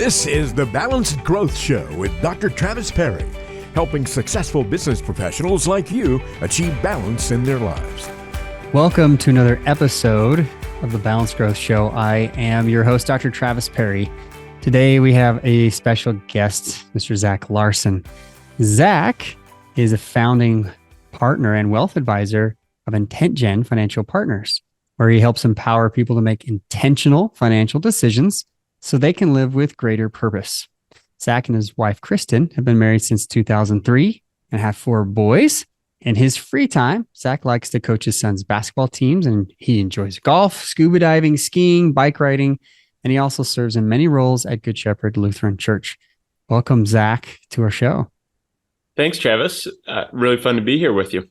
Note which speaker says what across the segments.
Speaker 1: This is the Balanced Growth Show with Dr. Travis Perry, helping successful business professionals like you achieve balance in their lives.
Speaker 2: Welcome to another episode of the Balanced Growth Show. I am your host, Dr. Travis Perry. Today we have a special guest, Mr. Zac Larson. Zac is a founding partner and wealth advisor of IntentGen Financial Partners, where he helps empower people to make intentional financial decisions so they can live with greater purpose. Zac and his wife, Kristen, have been married since 2003 and have 4 boys. In his free time, Zac likes to coach his son's basketball teams, and he enjoys golf, scuba diving, skiing, bike riding, and he also serves in many roles at Good Shepherd Lutheran Church. Welcome, Zac, to our show.
Speaker 3: Thanks, Travis. Really fun to be here with you.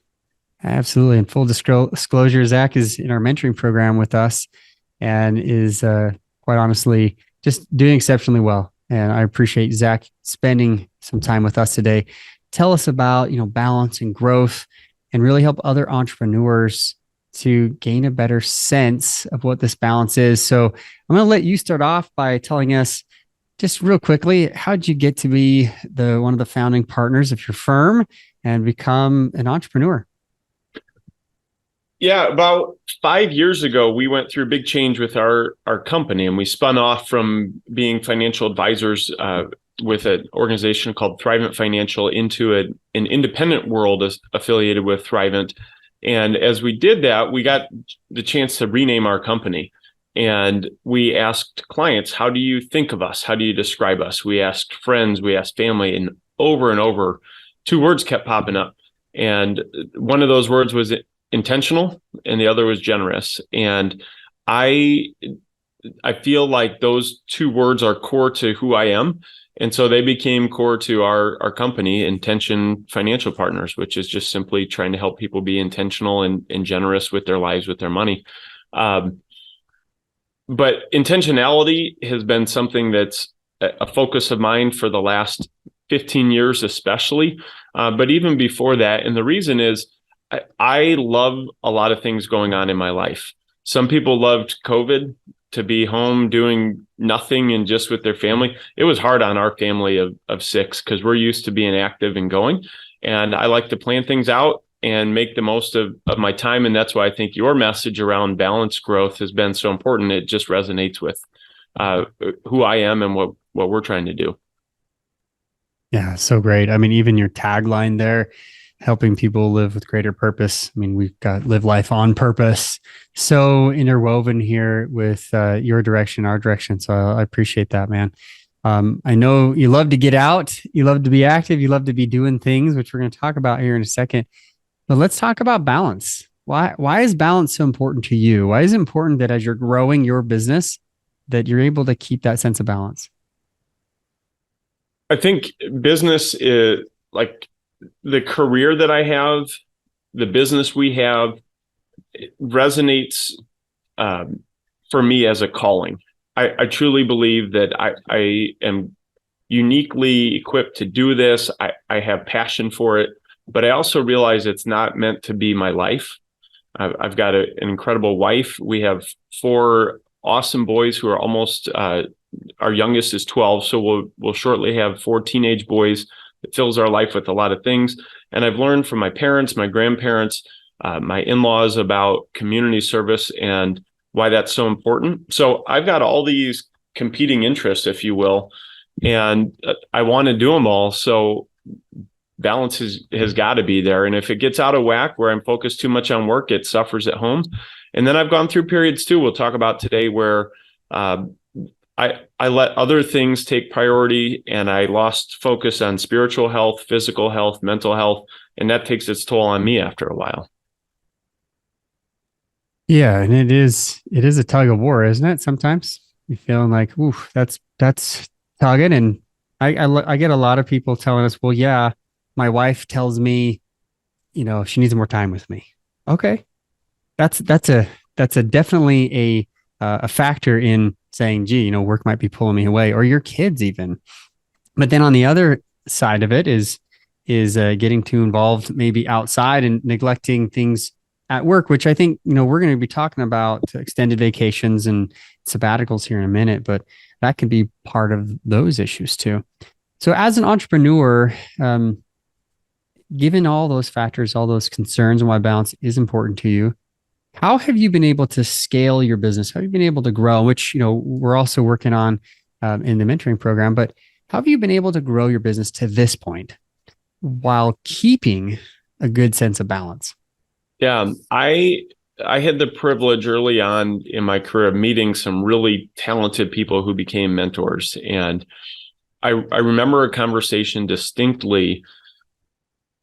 Speaker 2: Absolutely. And full disclosure, Zac is in our mentoring program with us and is quite honestly just doing exceptionally well. And I appreciate Zac spending some time with us today. Tell us about, balance and growth, and really help other entrepreneurs to gain a better sense of what this balance is. So I'm going to let you start off by telling us just real quickly, how did you get to be one of the founding partners of your firm and become an entrepreneur?
Speaker 3: Yeah, about 5 years ago, we went through a big change with our company, and we spun off from being financial advisors with an organization called Thrivent Financial into an independent world affiliated with Thrivent. And as we did that, we got the chance to rename our company. And we asked clients, how do you think of us? How do you describe us? We asked friends, we asked family, and over, 2 words kept popping up. And one of those words was intentional, and the other was generous. And I feel like those 2 words are core to who I am. And so they became core to our company, IntentGen Financial Partners, which is just simply trying to help people be intentional and generous with their lives, with their money. But intentionality has been something that's a focus of mine for the last 15 years, especially. But even before that, and the reason is I love a lot of things going on in my life. Some people loved COVID, to be home doing nothing and just with their family. It was hard on our family of 6 because we're used to being active and going. And I like to plan things out and make the most of my time. And that's why I think your message around balanced growth has been so important. It just resonates with who I am and what we're trying to do.
Speaker 2: Yeah, so great. I mean, even your tagline there, helping people live with greater purpose. I mean, we've got live life on purpose. So interwoven here with your direction, our direction. So I appreciate that, man. I know you love to get out. You love to be active. You love to be doing things, which we're going to talk about here in a second. But let's talk about balance. Why is balance so important to you? Why is it important that as you're growing your business, that you're able to keep that sense of balance?
Speaker 3: I think business is like the career that I have, the business we have, it resonates for me as a calling. I truly believe that I am uniquely equipped to do this. I have passion for it, but I also realize it's not meant to be my life. I've got an incredible wife. We have 4 awesome boys who are almost, our youngest is 12. So we'll shortly have 4 teenage boys. It fills our life with a lot of things. And I've learned from my parents, my grandparents, my in-laws about community service and why that's so important. So I've got all these competing interests, if you will, and I want to do them all. So balance has got to be there. And if it gets out of whack where I'm focused too much on work, it suffers at home. And then I've gone through periods too, we'll talk about today, where I let other things take priority, and I lost focus on spiritual health, physical health, mental health, and that takes its toll on me after a while.
Speaker 2: Yeah, and it is a tug of war, isn't it? Sometimes you feeling like, ooh, that's tugging, and I get a lot of people telling us, well, yeah, my wife tells me, she needs more time with me. Okay, that's a definitely a factor in saying, gee, work might be pulling me away, or your kids even. But then on the other side of it is getting too involved maybe outside and neglecting things at work, which I think, we're going to be talking about extended vacations and sabbaticals here in a minute, but that could be part of those issues too. So as an entrepreneur, given all those factors, all those concerns and why balance is important to you, how have you been able to scale your business? How have you been able to grow, which, we're also working on in the mentoring program, but how have you been able to grow your business to this point while keeping a good sense of balance?
Speaker 3: Yeah, I had the privilege early on in my career of meeting some really talented people who became mentors. And I remember a conversation distinctly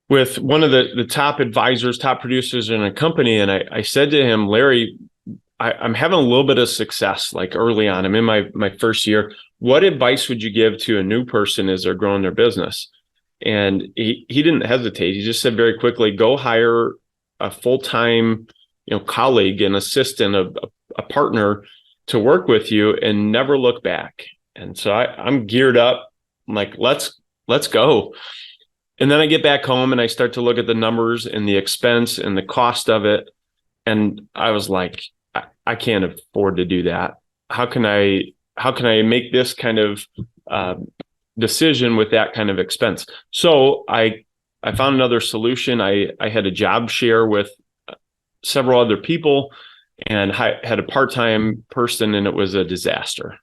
Speaker 3: with one of the top advisors, top producers in a company. And I said to him, Larry, I'm having a little bit of success like early on. I'm in my first year. What advice would you give to a new person as they're growing their business? And he didn't hesitate. He just said very quickly, go hire a full-time, colleague, an assistant, a partner to work with you and never look back. And so I'm geared up. I'm like, let's go. And then I get back home and I start to look at the numbers and the expense and the cost of it. And I was like, I can't afford to do that. How can I make this kind of decision with that kind of expense? So I found another solution. I had a job share with several other people and I had a part-time person, and it was a disaster.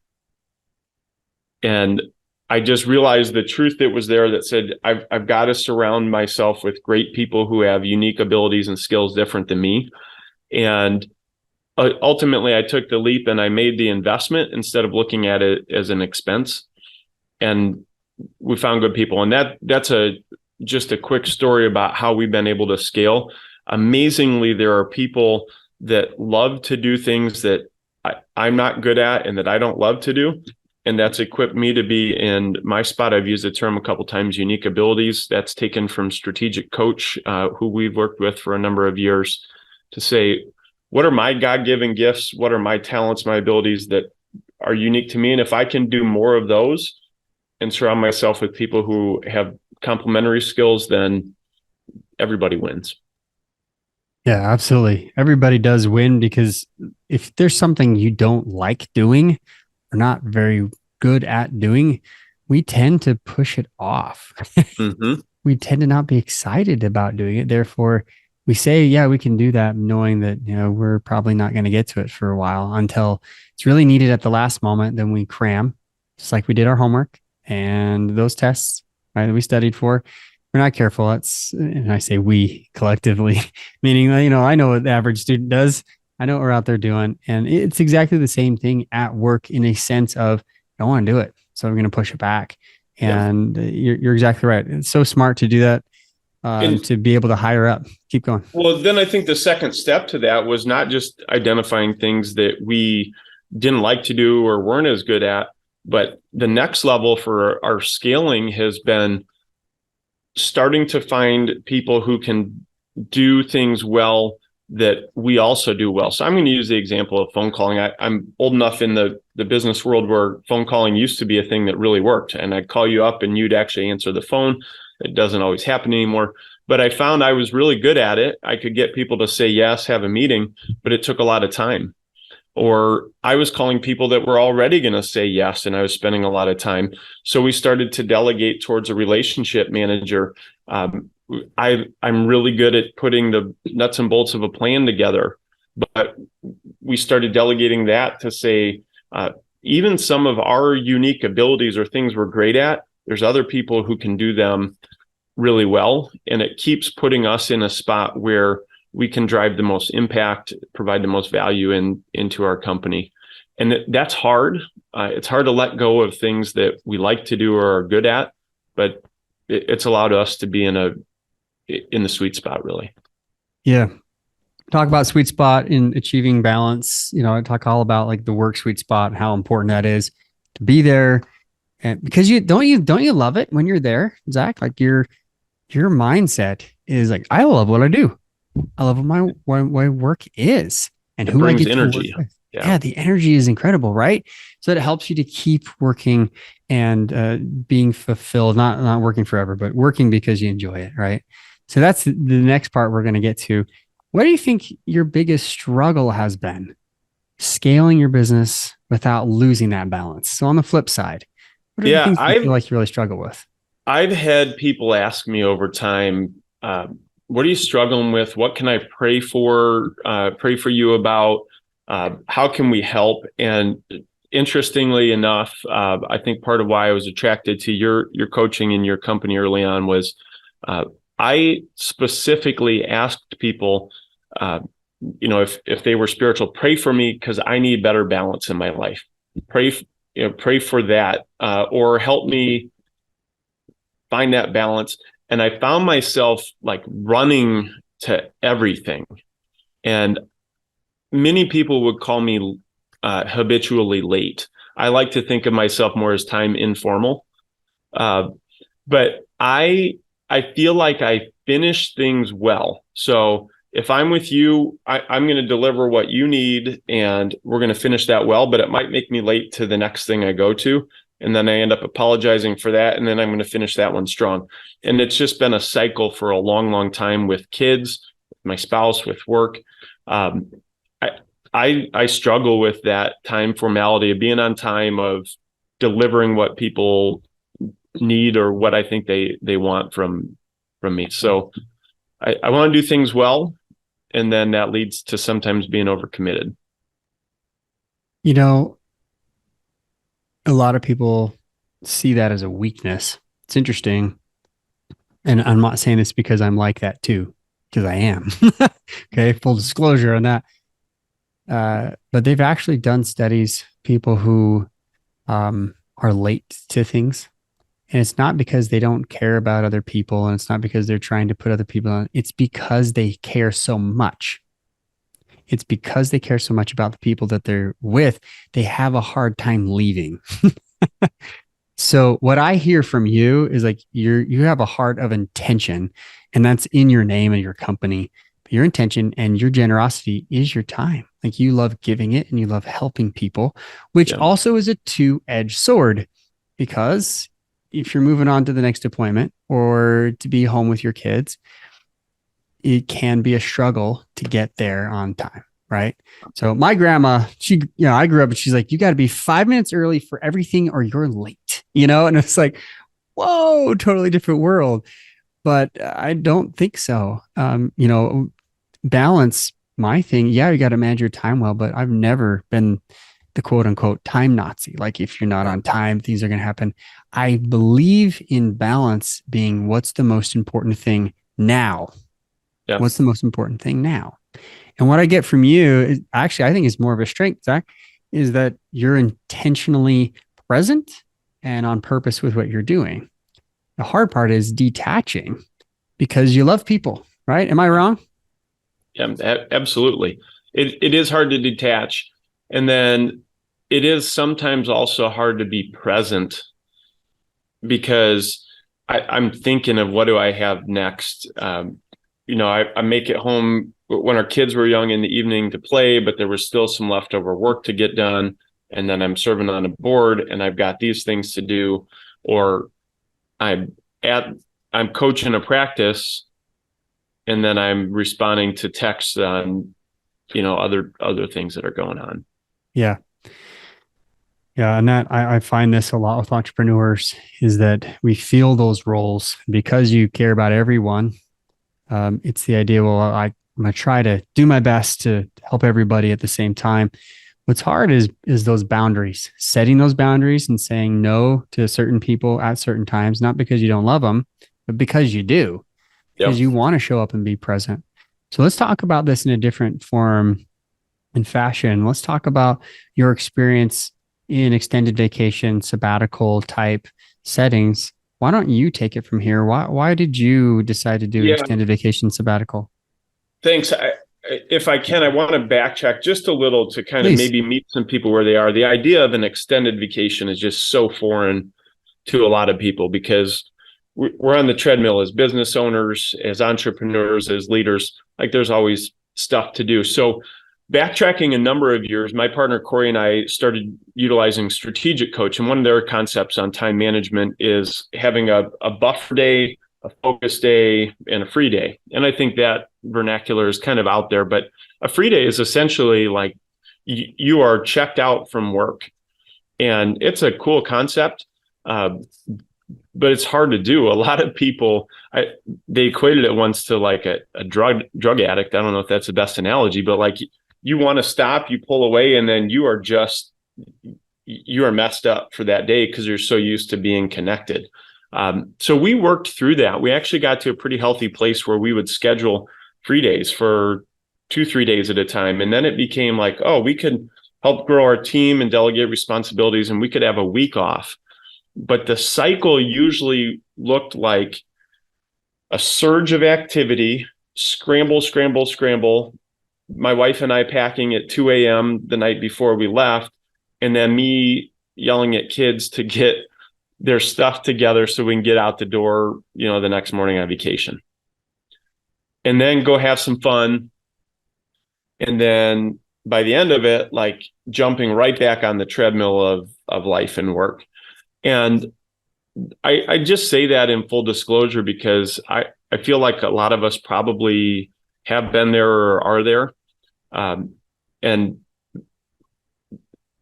Speaker 3: And I just realized the truth that was there that said, I've got to surround myself with great people who have unique abilities and skills different than me. And ultimately I took the leap and I made the investment instead of looking at it as an expense. And we found good people. And that's just a quick story about how we've been able to scale. Amazingly, there are people that love to do things that I'm not good at and that I don't love to do. And that's equipped me to be in my spot. I've used the term a couple of times, unique abilities. That's taken from strategic coach, who we've worked with for a number of years, to say, what are my God-given gifts? What are my talents, my abilities that are unique to me? And if I can do more of those and surround myself with people who have complementary skills, then everybody wins.
Speaker 2: Yeah, absolutely. Everybody does win, because if there's something you don't like doing or not very good at doing, we tend to push it off.
Speaker 3: Mm-hmm.
Speaker 2: We tend to not be excited about doing it. Therefore, we say, yeah, we can do that, knowing that, we're probably not going to get to it for a while until it's really needed at the last moment. Then we cram, just like we did our homework and those tests, right, that we studied for. We're not careful. And I say we collectively, meaning, I know what the average student does. I know what we're out there doing. And it's exactly the same thing at work, in a sense of, I don't want to do it, so I'm going to push it back. And you're exactly right. It's so smart to do that, to be able to hire up. Keep going.
Speaker 3: Well, then I think the second step to that was not just identifying things that we didn't like to do or weren't as good at, but the next level for our scaling has been starting to find people who can do things well that we also do well. So I'm going to use the example of phone calling. I'm old enough in the business world where phone calling used to be a thing that really worked. And I'd call you up and you'd actually answer the phone. It doesn't always happen anymore. But I found I was really good at it. I could get people to say yes, have a meeting, but it took a lot of time. Or I was calling people that were already going to say yes, and I was spending a lot of time. So we started to delegate towards a relationship manager. I'm really good at putting the nuts and bolts of a plan together, but we started delegating that to say, even some of our unique abilities or things we're great at, there's other people who can do them really well. And it keeps putting us in a spot where we can drive the most impact, provide the most value into our company. And that's hard. It's hard to let go of things that we like to do or are good at, but it's allowed us to be in the sweet spot, really.
Speaker 2: Yeah. Talk about sweet spot in achieving balance. I talk all about like the work sweet spot and how important that is to be there. And because don't you love it when you're there, Zach? Like your mindset is like, I love what I do. I love what my work is and who I get
Speaker 3: energy.
Speaker 2: To work with. Yeah, the energy is incredible, right? So it helps you to keep working and being fulfilled, not working forever, but working because you enjoy it, right? So that's the next part we're going to get to. What do you think your biggest struggle has been scaling your business without losing that balance? So on the flip side, what are the
Speaker 3: Yeah,
Speaker 2: things you feel like you really struggle with?
Speaker 3: I've had people ask me over time, what are you struggling with? What can I pray for you about? How can we help? And interestingly enough, I think part of why I was attracted to your coaching in your company early on was I specifically asked people, if they were spiritual, pray for me because I need better balance in my life. Pray for that, or help me find that balance. And I found myself like running to everything. And many people would call me habitually late. I like to think of myself more as time informal. But I feel like I finish things well. So if I'm with you, I'm going to deliver what you need and we're going to finish that well, but it might make me late to the next thing I go to. And then I end up apologizing for that. And then I'm going to finish that one strong. And it's just been a cycle for a long, long time with kids, my spouse, with work. I struggle with that time formality of being on time, of delivering what people need or what I think they want from me. So I want to do things well. And then that leads to sometimes being overcommitted.
Speaker 2: A lot of people see that as a weakness. It's interesting. And I'm not saying this because I'm like that too, because I am. Okay. Full disclosure on that. But they've actually done studies, people who are late to things. And it's not because they don't care about other people. And it's not because they're trying to put other people on. It's because they care so much. It's because they care so much about the people that they're with, they have a hard time leaving. So what I hear from you is like you have a heart of intention, and that's in your name and your company. But your intention and your generosity is your time. Like you love giving it and you love helping people, which also is a two-edged sword, because if you're moving on to the next appointment or to be home with your kids, it can be a struggle to get there on time, right? So my grandma, I grew up and she's like, you got to be 5 minutes early for everything or you're late, and it's like, whoa, totally different world. But I don't think so. Balance, my thing. Yeah, you got to manage your time well, but I've never been the quote unquote time Nazi. Like if you're not on time, things are going to happen. I believe in balance being what's the most important thing now. Yeah. What's the most important thing now? And what I get from you is actually, I think is more of a strength, Zac, is that you're intentionally present and on purpose with what you're doing. The hard part is detaching because you love people, right? Am I wrong?
Speaker 3: Yeah, absolutely. It is hard to detach. And then it is sometimes also hard to be present because I'm thinking of what do I have next? I make it home when our kids were young in the evening to play, but there was still some leftover work to get done. And then I'm serving on a board and I've got these things to do, or I'm coaching a practice and then I'm responding to texts on, other things that are going on.
Speaker 2: Yeah. Yeah. And that I find this a lot with entrepreneurs is that we feel those roles because you care about everyone. It's the idea, well, I'm going to try to do my best to help everybody at the same time. What's hard is those boundaries, setting those boundaries and saying no to certain people at certain times, not because you don't love them, but because you do, because you want to show up and be present. So let's talk about this in a different form and fashion. Let's talk about your experience in extended vacation, sabbatical type settings. Why don't you take it from here? Why did you decide to do extended vacation sabbatical?
Speaker 3: Thanks. If I can, I want to backtrack just a little to kind of maybe meet some people where they are. The idea of an extended vacation is just so foreign to a lot of people because we're on the treadmill as business owners, as entrepreneurs, as leaders. Like there's always stuff to do. So backtracking a number of years, my partner Corey and I started utilizing strategic coach. And one of their concepts on time management is having a buffer day, a focus day, and a free day. And I think that vernacular is kind of out there, but a free day is essentially like you are checked out from work, and it's a cool concept. But it's hard to do. A lot of people, they equated it once to like a drug addict. I don't know if that's the best analogy, but like you want to stop, you pull away, and then you are messed up for that day because you're so used to being connected. So we worked through that. We actually got to a pretty healthy place where we would schedule free days for 2-3 days at a time. And then it became like, oh, we could help grow our team and delegate responsibilities, and we could have a week off. But the cycle usually looked like a surge of activity, scramble, scramble, scramble. My wife and I packing at 2 a.m. the night before we left, and then me yelling at kids to get their stuff together so we can get out the door, the next morning on vacation. And then go have some fun. And then by the end of it, like jumping right back on the treadmill of life and work. And I just say that in full disclosure because I feel like a lot of us probably have been there or are there. And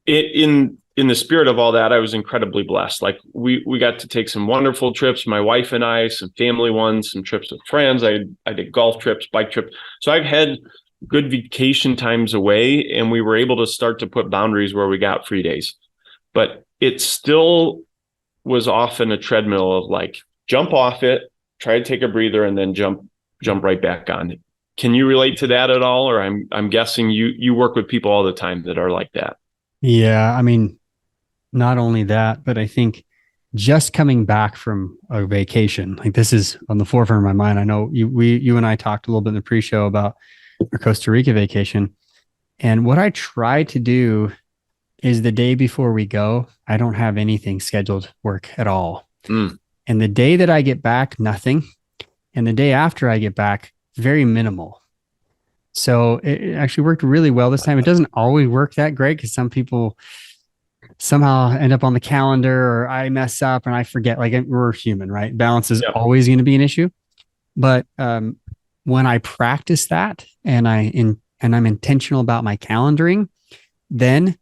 Speaker 3: in the spirit of all that, I was incredibly blessed. Like we got to take some wonderful trips, my wife and I, some family ones, some trips with friends. I did golf trips, bike trips. So I've had good vacation times away, and we were able to start to put boundaries where we got free days. But it still was often a treadmill of like jump off it, try to take a breather, and then jump right back on. Can you relate to that at all? Or I'm guessing you work with people all the time that are like that.
Speaker 2: Yeah, I mean, not only that, but I think just coming back from a vacation, like this is on the forefront of my mind. I know you and I talked a little bit in the pre-show about our Costa Rica vacation, and what I try to do is the day before we go, I don't have anything scheduled work at all. And the day that I get back, nothing. And the day after I get back, very minimal. So it actually worked really well this time. It doesn't always work that great because some people somehow end up on the calendar, or I mess up and I forget. Like we're human, right? Balance is always going to be an issue. But when I practice that and I'm intentional about my calendaring, then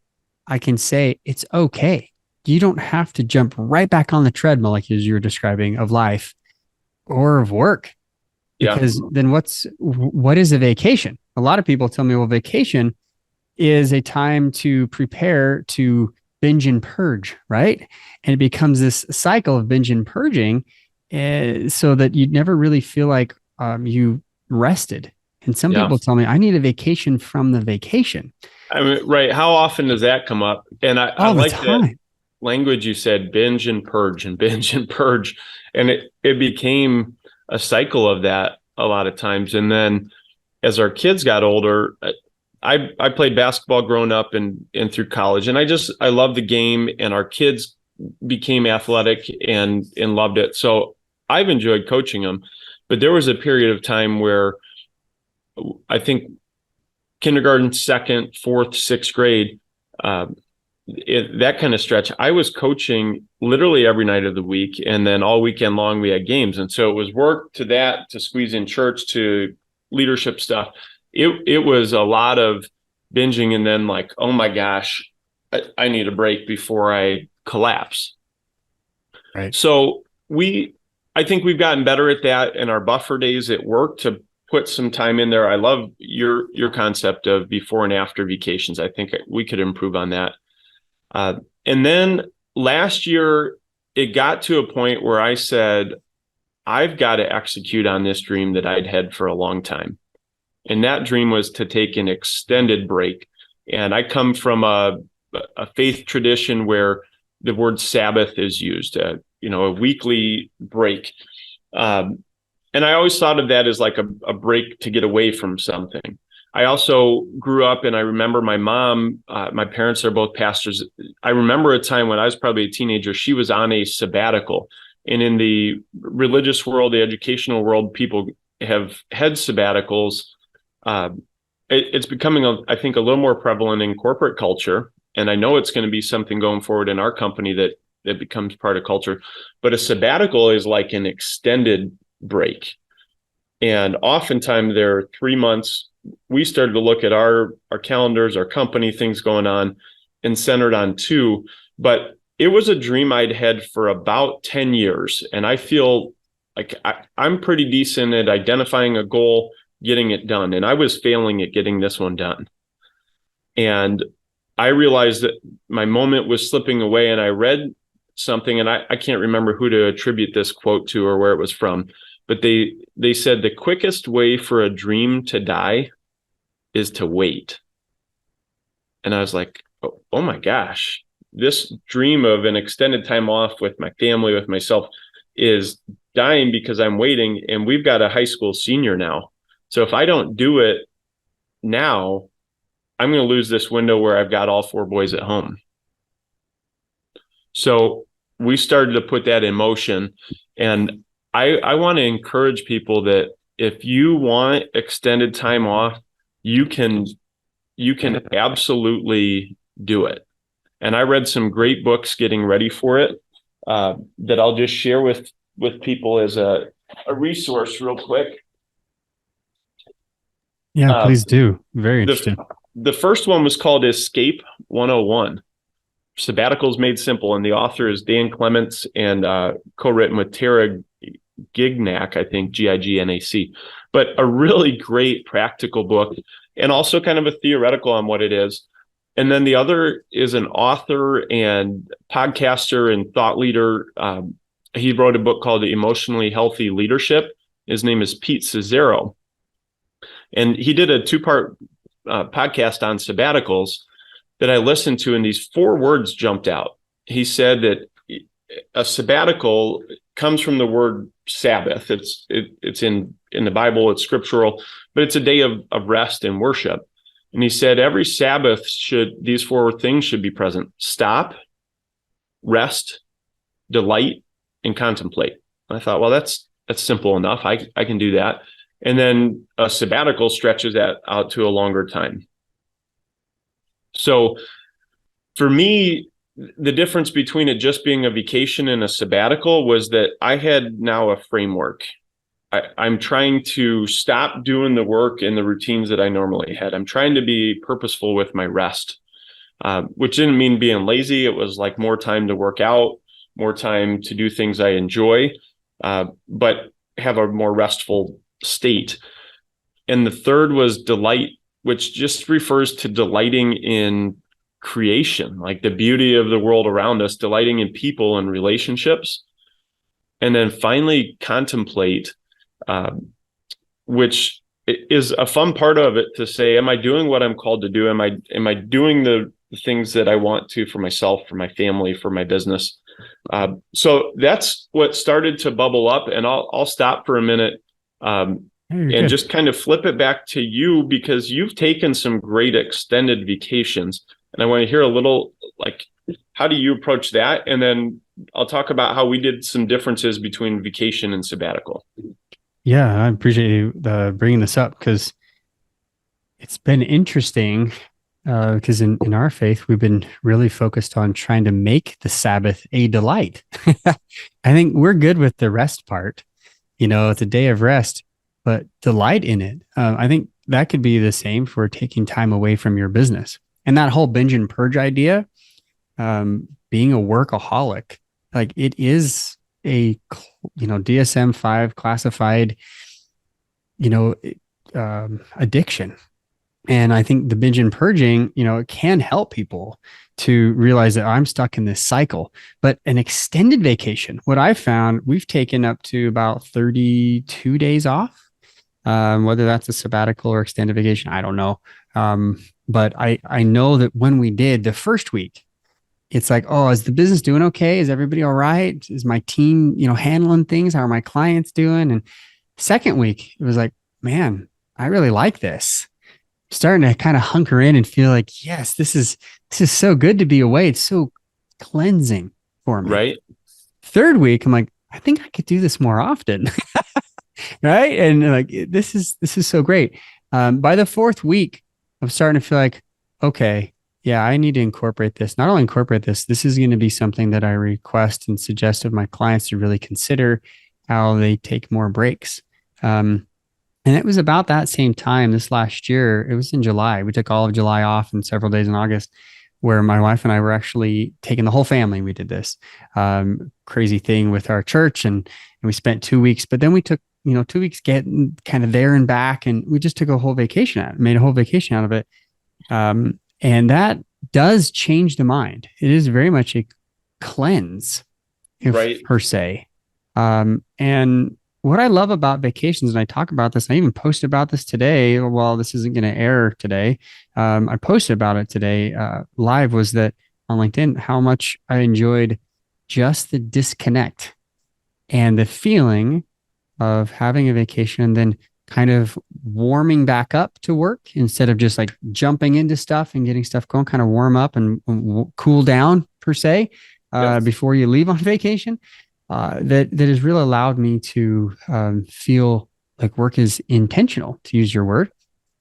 Speaker 2: I can say it's okay. You don't have to jump right back on the treadmill like as you were describing of life or of work. Because then what is a vacation? A lot of people tell me, well, vacation is a time to prepare to binge and purge, right? And it becomes this cycle of binge and purging so that you never really feel like you rested. And some people tell me, I need a vacation from the vacation.
Speaker 3: I mean, right. How often does that come up? And I like that language you said, binge and purge and binge and purge. And it became a cycle of that a lot of times. And then as our kids got older, I played basketball growing up and through college. And I loved the game, and our kids became athletic and loved it. So I've enjoyed coaching them. But there was a period of time where I think kindergarten, second, fourth, sixth grade, that kind of stretch, I was coaching literally every night of the week. And then all weekend long, we had games. And so it was work to that, to squeeze in church, to leadership stuff. It was a lot of binging. And then like, oh my gosh, I need a break before I collapse.
Speaker 2: Right.
Speaker 3: So I think we've gotten better at that in our buffer days at work to put some time in there. I love your concept of before and after vacations. I think we could improve on that. And then last year, it got to a point where I said, I've got to execute on this dream that I'd had for a long time. And that dream was to take an extended break. And I come from a faith tradition where the word Sabbath is used, a weekly break. And I always thought of that as like a break to get away from something. I also grew up, and I remember my mom, my parents are both pastors. I remember a time when I was probably a teenager, she was on a sabbatical. And in the religious world, the educational world, people have had sabbaticals. It's becoming, I think, a little more prevalent in corporate culture. And I know it's going to be something going forward in our company that becomes part of culture. But a sabbatical is like an extended break. And oftentimes there are 3 months. We started to look at our calendars, our company, things going on, and centered on 2. But it was a dream I'd had for about 10 years. And I feel like I'm pretty decent at identifying a goal, getting it done. And I was failing at getting this one done. And I realized that my moment was slipping away, and I read something, and I can't remember who to attribute this quote to or where it was from, but they said the quickest way for a dream to die is to wait. And I was like, oh my gosh, this dream of an extended time off with my family, with myself, is dying because I'm waiting. And we've got a high school senior now. So if I don't do it now, I'm going to lose this window where I've got all 4 boys at home. So we started to put that in motion. And I want to encourage people that if you want extended time off, you can absolutely do it. And I read some great books getting ready for it that I'll just share with people as a resource real quick.
Speaker 2: Yeah, please do. Very interesting.
Speaker 3: The first one was called Escape 101. Sabbaticals Made Simple, and the author is Dan Clements, and co-written with Tara Gignac, I think, Gignac. But a really great practical book, and also kind of a theoretical on what it is. And then the other is an author and podcaster and thought leader. He wrote a book called Emotionally Healthy Leadership. His name is Pete Scazzero. And he did a 2-part podcast on sabbaticals that I listened to, and these 4 words jumped out. He said that a sabbatical comes from the word Sabbath. It's in the Bible, it's scriptural, but it's a day of rest and worship. And he said every Sabbath these 4 things should be present: stop, rest, delight, and contemplate. And I thought, well, that's simple enough. I can do that. And then a sabbatical stretches that out to a longer time. So for me, the difference between it just being a vacation and a sabbatical was that I had now a framework. I'm trying to stop doing the work and the routines that I normally had. I'm trying to be purposeful with my rest, which didn't mean being lazy. It was like more time to work out, more time to do things I enjoy, but have a more restful state. And the third was delight, which just refers to delighting in creation, like the beauty of the world around us, delighting in people and relationships. And then finally contemplate, which is a fun part of it, to say, am I doing what I'm called to do? Am I doing the things that I want to for myself, for my family, for my business? So that's what started to bubble up. And I'll stop for a minute and just kind of flip it back to you, because you've taken some great extended vacations. And I want to hear a little, like, how do you approach that? And then I'll talk about how we did some differences between vacation and sabbatical.
Speaker 2: Yeah, I appreciate you bringing this up, because it's been interesting, because in our faith, we've been really focused on trying to make the Sabbath a delight. I think we're good with the rest part. It's a day of rest, but delight in it. I think that could be the same for taking time away from your business. And that whole binge and purge idea, being a workaholic, like, it is a, DSM-5 classified, addiction. And I think the binge and purging, it can help people to realize that I'm stuck in this cycle. But an extended vacation, what I've found, we've taken up to about 32 days off, whether that's a sabbatical or extended vacation, I don't know. But I know that when we did the first week, it's like, oh, is the business doing okay? Is everybody all right? Is my team, handling things? How are my clients doing? And second week, it was like, man, I really like this. Starting to kind of hunker in and feel like, yes, this is so good to be away. It's so cleansing for me.
Speaker 3: Right.
Speaker 2: Third week, I'm like, I think I could do this more often. Right. And like, this is so great. By the fourth week, I'm starting to feel like, okay, yeah, I need to incorporate this. Not only incorporate this, this is going to be something that I request and suggest of my clients to really consider how they take more breaks. And it was about that same time this last year. It was in July. We took all of July off and several days in August, where my wife and I were actually taking the whole family. We did this crazy thing with our church, and we spent 2 weeks. But then we took 2 weeks getting kind of there and back, and we just took a whole vacation out, made a whole vacation out of it. And that does change the mind. It is very much a cleanse,
Speaker 3: Right.
Speaker 2: per se. And what I love about vacations, and I talk about this, I even posted about this today. Well, this isn't going to air today. I posted about it today live, was that on LinkedIn, how much I enjoyed just the disconnect and the feeling of having a vacation and then kind of warming back up to work instead of just like jumping into stuff and getting stuff going, kind of warm up and cool down per se before you leave on vacation. That has really allowed me to feel like work is intentional, to use your word.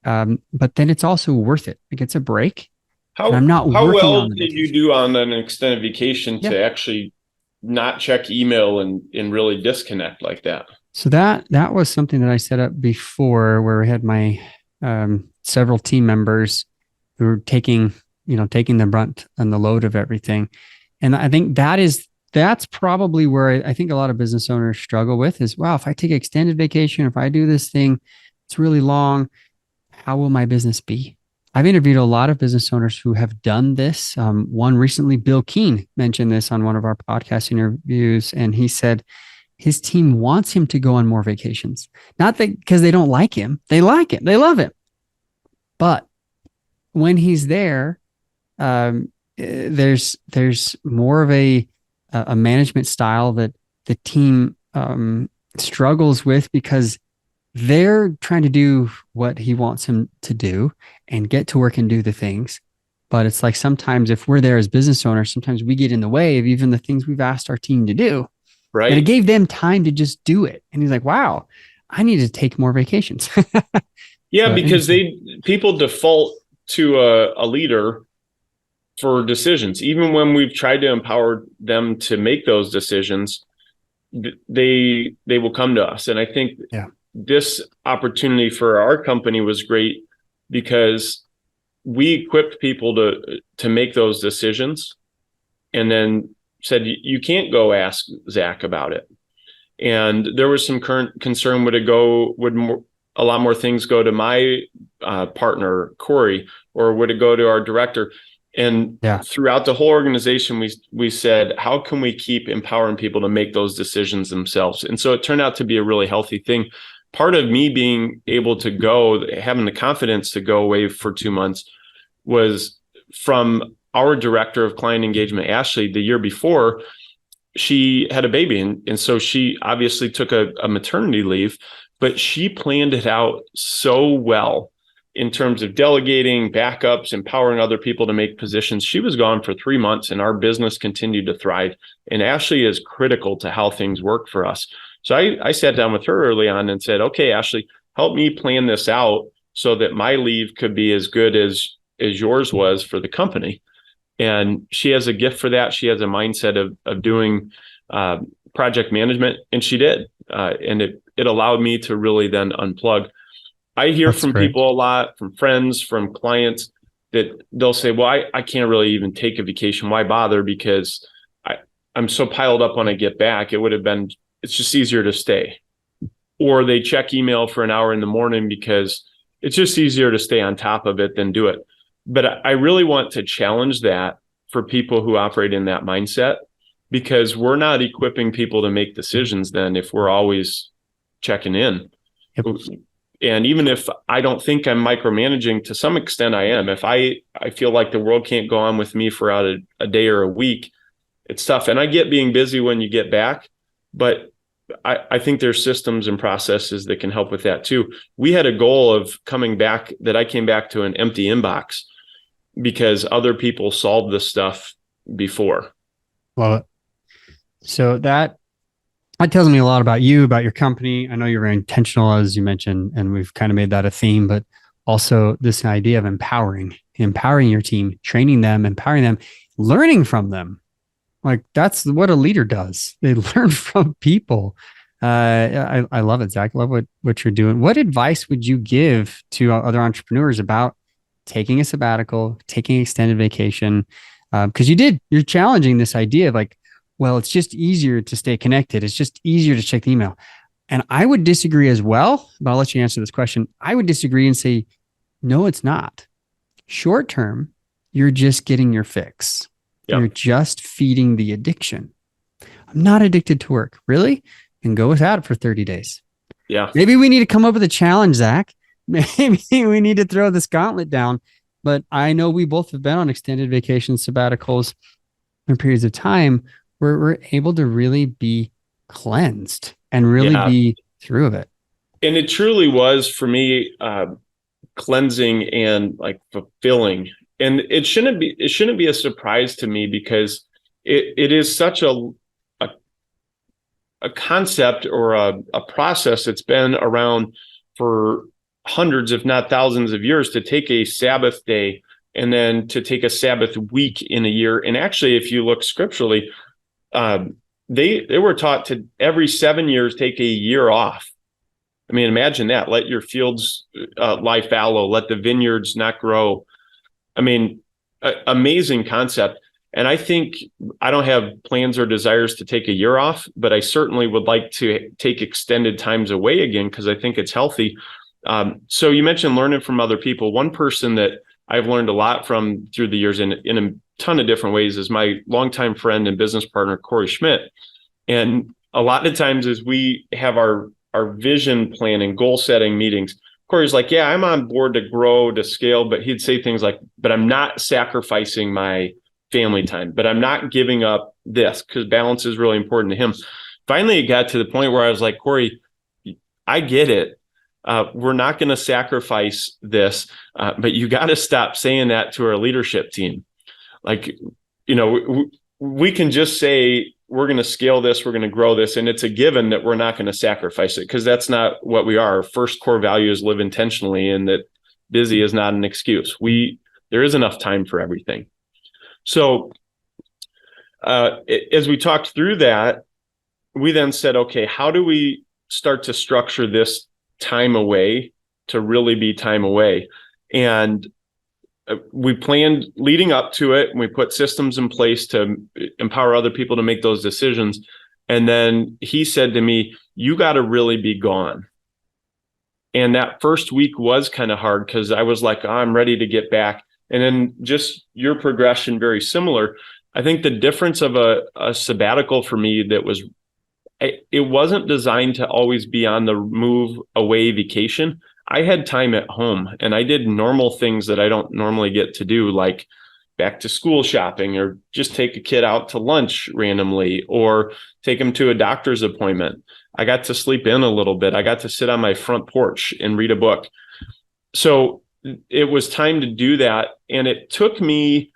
Speaker 2: But then it's also worth it. Like it's a break.
Speaker 3: How
Speaker 2: I'm not
Speaker 3: how
Speaker 2: working
Speaker 3: well
Speaker 2: on the
Speaker 3: did you
Speaker 2: vacation.
Speaker 3: do on an extended vacation to
Speaker 2: Yeah.
Speaker 3: actually not check email and really disconnect like that?
Speaker 2: So that was something that I set up before, where we had my several team members who were taking the brunt and the load of everything. And I think that's probably where I think a lot of business owners struggle with is, wow, if I take extended vacation, if I do this thing, it's really long, how will my business be? I've interviewed a lot of business owners who have done this. One recently, Bill Keane, mentioned this on one of our podcast interviews, and he said his team wants him to go on more vacations. Not that because they don't like him, they like him, they love him. But when he's there, there's more of a management style that the team struggles with, because they're trying to do what he wants him to do and get to work and do the things. But it's like sometimes if we're there as business owners, sometimes we get in the way of even the things we've asked our team to do.
Speaker 3: Right.
Speaker 2: And it gave them time to just do it. And he's like, wow, I need to take more vacations.
Speaker 3: Yeah, because people default to a leader for decisions. Even when we've tried to empower them to make those decisions, they will come to us. And I think this opportunity for our company was great because we equipped people to make those decisions, and then said, you can't go ask Zac about it. And there was some current concern, would a lot more things go to my partner, Corey, or would it go to our director? And throughout the whole organization, we said, how can we keep empowering people to make those decisions themselves? And so it turned out to be a really healthy thing. Part of me being able to go, having the confidence to go away for 2 months, was from our director of client engagement, Ashley. The year before, she had a baby. And so she obviously took a maternity leave, but she planned it out so well in terms of delegating, backups, empowering other people to make positions. She was gone for 3 months and our business continued to thrive. And Ashley is critical to how things work for us. So I sat down with her early on and said, okay, Ashley, help me plan this out so that my leave could be as good as yours was for the company. And she has a gift for that. She has a mindset of doing project management, and she did. And it allowed me to really then unplug. I hear from people a lot, from friends, from clients, that they'll say, well, I can't really even take a vacation. Why bother? Because I'm so piled up when I get back. It's just easier to stay. Or they check email for an hour in the morning because it's just easier to stay on top of it than do it. But I really want to challenge that for people who operate in that mindset, because we're not equipping people to make decisions then if we're always checking in.
Speaker 2: Yep.
Speaker 3: And even if I don't think I'm micromanaging, to some extent I am. If I feel like the world can't go on with me for a day or a week, it's tough. And I get being busy when you get back, but I think there's systems and processes that can help with that too. We had a goal of coming back, that I came back to an empty inbox because other people solved this stuff before.
Speaker 2: Love it. So that tells me a lot about you, about your company. I know you're very intentional, as you mentioned, and we've kind of made that a theme, but also this idea of empowering your team, training them, empowering them, learning from them. Like that's what a leader does. They learn from people. I love it, Zach. Love what you're doing. What advice would you give to other entrepreneurs about taking a sabbatical, taking extended vacation? Because you're challenging this idea of like, well, it's just easier to stay connected. It's just easier to check the email. And I would disagree as well, but I'll let you answer this question. I would disagree and say, no, it's not. Short term, you're just getting your fix. Yep. You're just feeding the addiction. I'm not addicted to work. Really? And go without it for 30 days.
Speaker 3: Yeah.
Speaker 2: Maybe we need to come up with a challenge, Zach. Maybe we need to throw this gauntlet down. But I know we both have been on extended vacation sabbaticals for periods of time where we're able to really be cleansed and really be through of it.
Speaker 3: And it truly was for me, cleansing and like fulfilling. And it shouldn't be a surprise to me because it is such a concept or a process that's been around for hundreds, if not thousands of years, to take a Sabbath day and then to take a Sabbath week in a year. And actually, if you look scripturally, they were taught to every 7 years take a year off. I mean, imagine that. Let your fields lie fallow. Let the vineyards not grow. I mean, amazing concept. And I think I don't have plans or desires to take a year off, but I certainly would like to take extended times away again because I think it's healthy. So you mentioned learning from other people. One person that I've learned a lot from through the years in a ton of different ways is my longtime friend and business partner, Corey Schmidt. And a lot of times as we have our vision planning, goal setting meetings, Corey's like, yeah, I'm on board to grow, to scale, but he'd say things like, but I'm not sacrificing my family time, but I'm not giving up this because balance is really important to him. Finally, it got to the point where I was like, Corey, I get it. We're not going to sacrifice this, but you got to stop saying that to our leadership team. Like, we can just say, we're going to scale this, we're going to grow this, and it's a given that we're not going to sacrifice it because that's not what we are. Our first core value is live intentionally, and that busy is not an excuse. There is enough time for everything. So as we talked through that, we then said, okay, how do we start to structure this time away to really be time away? And we planned leading up to it, and we put systems in place to empower other people to make those decisions. And then he said to me, you got to really be gone. And that first week was kind of hard because I was like, I'm ready to get back. And then just your progression, very similar. I think the difference of a sabbatical for me it wasn't designed to always be on the move away vacation. I had time at home and I did normal things that I don't normally get to do, like back to school shopping or just take a kid out to lunch randomly or take him to a doctor's appointment. I got to sleep in a little bit. I got to sit on my front porch and read a book. So it was time to do that. And it took me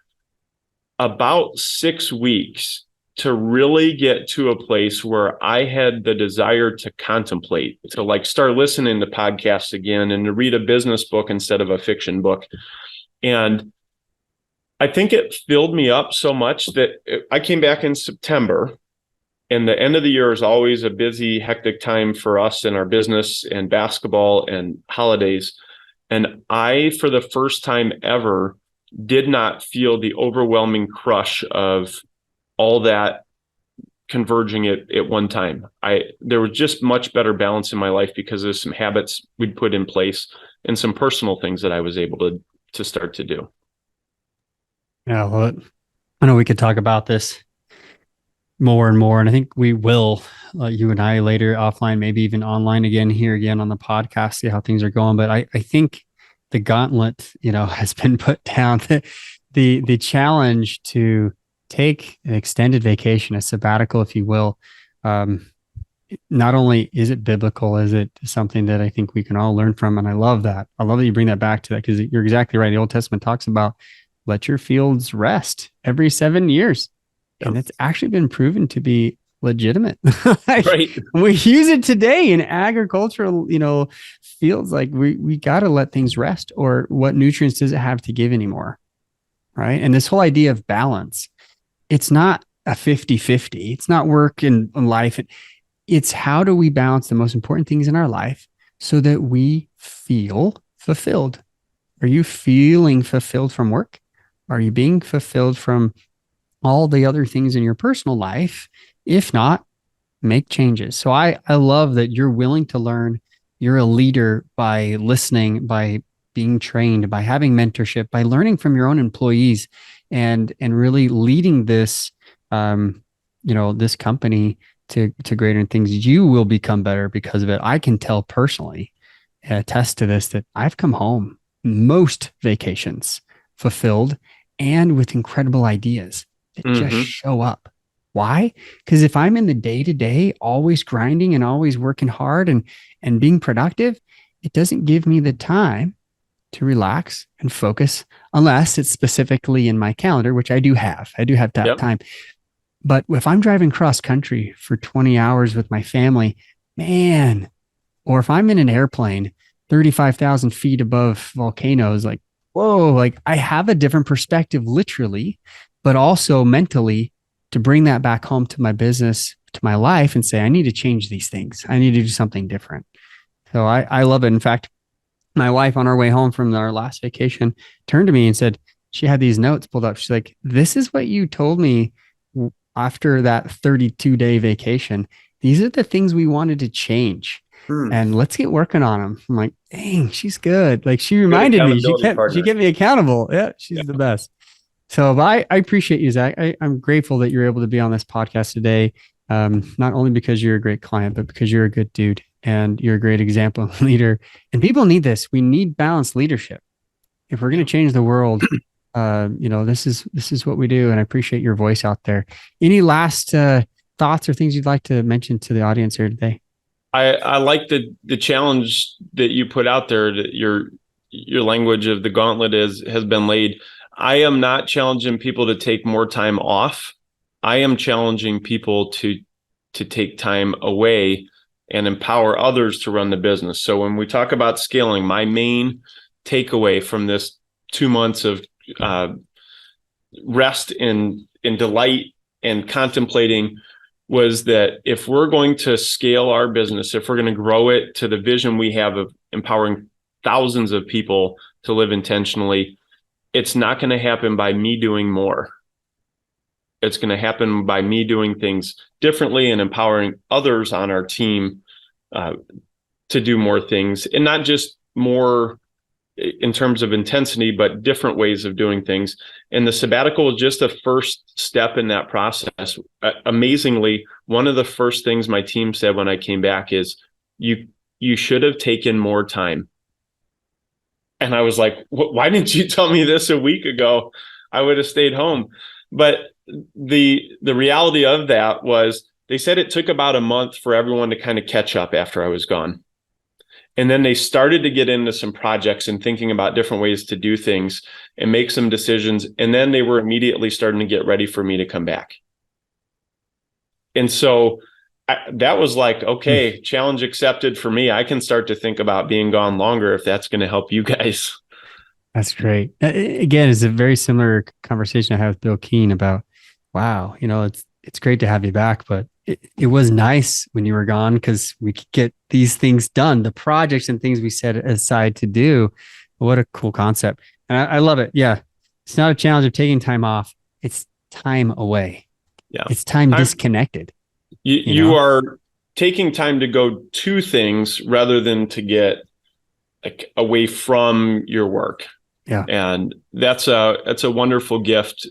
Speaker 3: about 6 weeks to really get to a place where I had the desire to contemplate, to like start listening to podcasts again and to read a business book instead of a fiction book. And I think it filled me up so much that I came back in September, and the end of the year is always a busy, hectic time for us in our business and basketball and holidays. And I, for the first time ever, did not feel the overwhelming crush of all that converging at one time. There was just much better balance in my life because of some habits we'd put in place and some personal things that I was able to start to do.
Speaker 2: Yeah, well, I know we could talk about this more and more, and I think we will, you and I later offline, maybe even online again here again on the podcast, see how things are going. But I think the gauntlet, has been put down. The challenge to take an extended vacation, a sabbatical, if you will. Not only is it biblical, is it something that I think we can all learn from? And I love that. I love that you bring that back to that because you're exactly right. The Old Testament talks about let your fields rest every 7 years. Yep. And it's actually been proven to be legitimate. Right. We use it today in agricultural, fields. Like we got to let things rest, or what nutrients does it have to give anymore? Right. And this whole idea of balance, it's not a 50-50. It's not work and life. It's how do we balance the most important things in our life so that we feel fulfilled? Are you feeling fulfilled from work? Are you being fulfilled from all the other things in your personal life? If not, make changes. So I love that you're willing to learn. You're a leader by listening, by being trained, by having mentorship, by learning from your own employees, and really leading this, this company to greater things. You will become better because of it. I can tell personally, attest to this, that I've come home most vacations fulfilled and with incredible ideas that just show up. Why? Because if I'm in the day-to-day, always grinding and always working hard and being productive, it doesn't give me the time to relax and focus unless it's specifically in my calendar, which I do have. I do have time. But if I'm driving cross country for 20 hours with my family, man, or if I'm in an airplane 35,000 feet above volcanoes, like, whoa, like I have a different perspective, literally, but also mentally, to bring that back home to my business, to my life, and say, I need to change these things. I need to do something different. So I love it. In fact, my wife on our way home from our last vacation turned to me and said, she had these notes pulled up. She's like, this is what you told me after that 32-day vacation. These are the things we wanted to change. And let's get working on them. I'm like, dang, she's good. Like she reminded me, she kept me accountable. Yeah, she's the best. So I appreciate you, Zac. I'm grateful that you're able to be on this podcast today. Not only because you're a great client, but because you're a good dude and you're a great example of leader. And people need this. We need balanced leadership. If we're going to change the world, this is what we do. And I appreciate your voice out there. Any last thoughts or things you'd like to mention to the audience here today?
Speaker 3: I like the challenge that you put out there, that your language of the gauntlet has been laid. I am not challenging people to take more time off. I am challenging people to take time away and empower others to run the business. So when we talk about scaling, my main takeaway from this 2 months of rest and delight and contemplating was that if we're going to scale our business, if we're going to grow it to the vision we have of empowering thousands of people to live intentionally, it's not going to happen by me doing more. It's going to happen by me doing things differently and empowering others on our team to do more things, and not just more in terms of intensity, but different ways of doing things. And the sabbatical is just a first step in that process. Amazingly, one of the first things my team said when I came back is, you should have taken more time. And I was like, why didn't you tell me this a week ago? I would have stayed home. But the reality of that was, they said it took about a month for everyone to kind of catch up after I was gone. And then they started to get into some projects and thinking about different ways to do things and make some decisions. And then they were immediately starting to get ready for me to come back. And so that was like, okay, challenge accepted for me. I can start to think about being gone longer if that's going to help you guys.
Speaker 2: That's great. Again, it's a very similar conversation I had with Bill Keane about, wow, it's great to have you back, but it was nice when you were gone because we could get these things done, the projects and things we set aside to do. What a cool concept. And I love it. Yeah. It's not a challenge of taking time off. It's time away. Yeah. It's time disconnected.
Speaker 3: You are taking time to go to things rather than to get like away from your work.
Speaker 2: Yeah.
Speaker 3: And that's a wonderful gift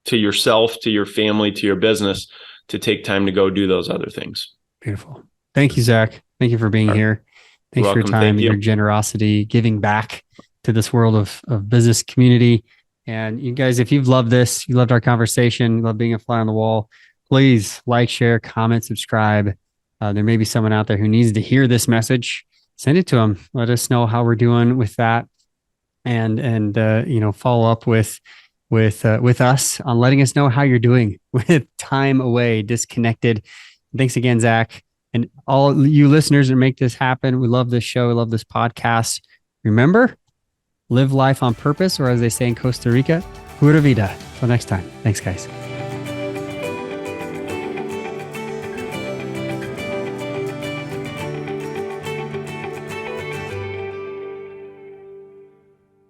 Speaker 3: to yourself, to your family, to your business, to take time to go do those other things.
Speaker 2: Beautiful. Thank you, Zac. Thank you for being here. Thanks for your time, your generosity, giving back to this world of business community. And you guys, if you've loved this, you loved our conversation, you love being a fly on the wall, please like, share, comment, subscribe. There may be someone out there who needs to hear this message. Send it to them. Let us know how we're doing with that. And follow up with us on letting us know how you're doing with time away, disconnected. Thanks again, Zac, and all you listeners that make this happen. We love this show. We love this podcast. Remember, live life on purpose, or as they say in Costa Rica, pura vida. Till next time. Thanks, guys.